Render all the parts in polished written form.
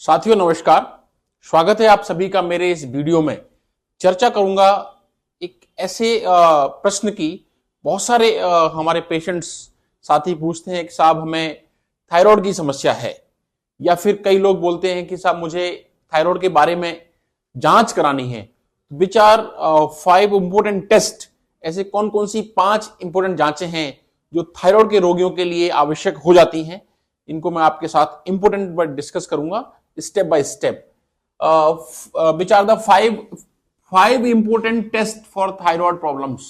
साथियों नमस्कार, स्वागत है आप सभी का मेरे इस वीडियो में। चर्चा करूंगा एक ऐसे प्रश्न की। बहुत सारे हमारे पेशेंट्स साथी पूछते हैं कि साहब हमें थायराइड की समस्या है, या फिर कई लोग बोलते हैं कि साहब मुझे थायराइड के बारे में जांच करानी है। विच आर 5 इंपोर्टेंट टेस्ट, ऐसे कौन कौन सी 5 इंपोर्टेंट जांचें हैं जो थायराइड के रोगियों के लिए आवश्यक हो जाती हैं, इनको मैं आपके साथ इंपोर्टेंट पर डिस्कस करूंगा step by step. Which are the 5 important test for thyroid problems.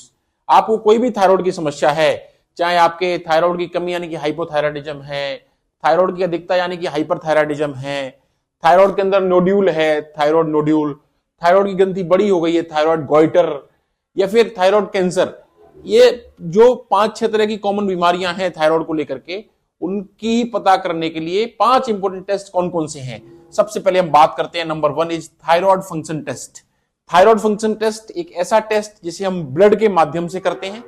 आपको कोई भी थायराइड की समस्या है, चाहे आपके थायराइड की कमी यानी कि हाइपोथायराइडिज्म है, थायराइड की अधिकता यानी कि हाइपरथायराइडिज्म है, थायराइड के अंदर नोड्यूल है, थायराइड नोड्यूल, थायराइड की ग्रंथि बड़ी हो गई है, थायराइड गॉइटर, या फिर थायराइड कैंसर, ये जो 5-6 तरह की कॉमन बीमारियां हैं थायराइड को लेकर के, उनकी पता करने के लिए 5 इंपोर्टेंट टेस्ट कौन कौन से हैं। सबसे पहले हम बात करते हैं, number 1 is thyroid function test. Thyroid function test एक ऐसा टेस्ट जिसे हम ब्लड के माध्यम से करते हैं।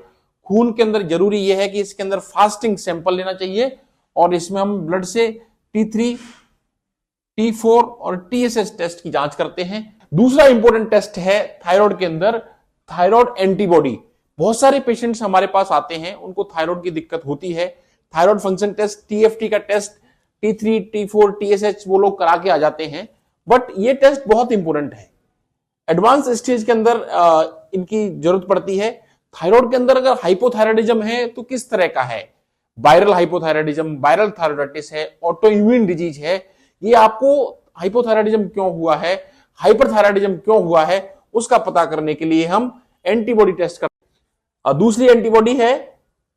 खून के अंदर जरूरी यह है कि इसके अंदर फास्टिंग सैंपल लेना चाहिए, और इसमें हम ब्लड से T3, T4 और TSH टेस्ट की जांच करते हैं। दूसरा इंपोर्टेंट टेस्ट है थायराइड के अंदर थायराइड एंटीबॉडी। बहुत सारे पेशेंट्स हमारे पास आते हैं, उनको थायराइड की दिक्कत होती है। थायराइड फंक्शन टेस्ट, TFT का टेस्ट, T3, T4, TSH वो लोग करा के आ जाते हैं, बट ये टेस्ट बहुत इंपॉर्टेंट है। एडवांस स्टेज के अंदर इनकी जरूरत पड़ती है। थायराइड के अंदर अगर हाइपोथायराइडिज्म है तो किस तरह का है, वायरल हाइपोथायराइडिज्म, वायरल थायराइडाइटिस है, ऑटो इम्यून डिजीज है, ये आपको हाइपोथायराइडिज्म क्यों हुआ है, हाइपरथायराइडिज्म क्यों हुआ है, उसका पता करने के लिए हम एंटीबॉडी टेस्ट करते हैं। दूसरी एंटीबॉडी है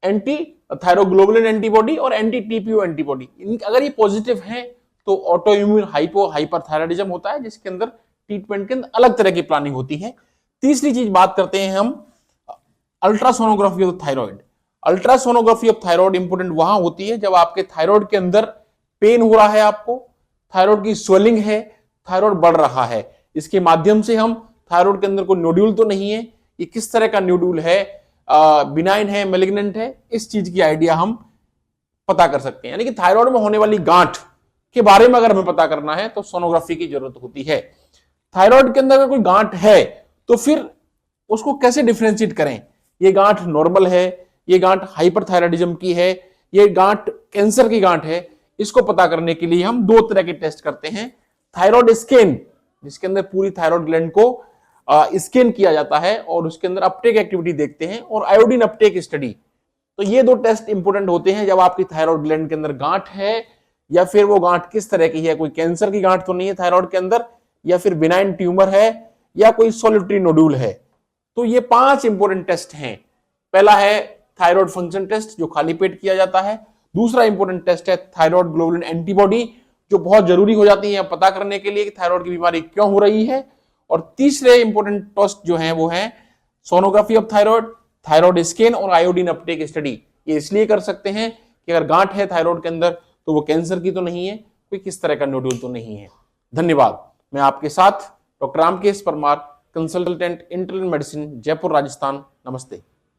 एंटी थायरोग्लोबुलिन एंटीबॉडी और एंटी TPO एंटीबॉडी। अगर ये पॉजिटिव है तो ऑटो इम्यून हाइपरथायराइडिज्म होता है, जिसके अंदर ट्रीटमेंट के अंदर अलग तरह की प्लानिंग होती है। तीसरी चीज बात करते हैं हम ultrasonography of thyroid. Ultrasonography of thyroid important वहां होती है जब आपके थायराइड के अंदर पेन हो रहा है, आपको थायराइड की स्वेलिंग है, थायराइड बढ़ रहा है। इसके माध्यम से हम थायराइड के अंदर कोई नोड्यूल तो नहीं है, ये किस तरह का नोड्यूल है, बिनाइन है, मैलिग्नेंट है, इस चीज की आइडिया हम पता कर सकते हैं। यानी कि थायराइड में होने वाली गांठ के बारे में अगर हमें पता करना है तो सोनोग्राफी की जरूरत होती है। थायराइड के अंदर अगर कोई गांठ है तो फिर उसको कैसे डिफरेंशिएट करें, ये गांठ नॉर्मल है, ये गांठ हाइपरथायराइडिज्म की है, ये गांठ कैंसर की गांठ है, इसको पता करने के लिए हम 2 तरह के टेस्ट करते हैं। थायराइड स्कैन, जिसके अंदर पूरी थायराइड ग्लैंड को स्कैन किया जाता है और उसके अंदर अपटेक एक्टिविटी देखते हैं, और आयोडीन अपटेक स्टडी। तो ये 2 टेस्ट इंपोर्टेंट होते हैं जब आपकी थायराइड ग्लैंड के अंदर गांठ है, या फिर वो गांठ किस तरह की है, कोई कैंसर की गांठ तो नहीं है थायराइड के अंदर, या फिर बिनाइन ट्यूमर है, या कोई सॉलिटरी नोड्यूल है। तो ये 5 इंपोर्टेंट टेस्ट हैं। पहला है थायराइड फंक्शन टेस्ट, जो खाली पेट किया जाता है। दूसरा इंपोर्टेंट टेस्ट है थायराइड ग्लोबुलिन एंटीबॉडी, जो बहुत जरूरी हो जाती है पता करने के लिए कि थायराइड की बीमारी क्यों हो रही है। और तीसरे इंपोर्टेंट टेस्ट जो है वो है sonography of thyroid, thyroid scan और आयोडीन अपटेक स्टडी। ये इसलिए कर सकते हैं कि अगर गांठ है थायराइड के अंदर तो वो कैंसर की तो नहीं है, कोई किस तरह का नोड्यूल तो नहीं है। धन्यवाद। मैं आपके साथ doctor Ramkesh Parmar, consultant internal medicine, Jaipur, Rajasthan. नमस्ते।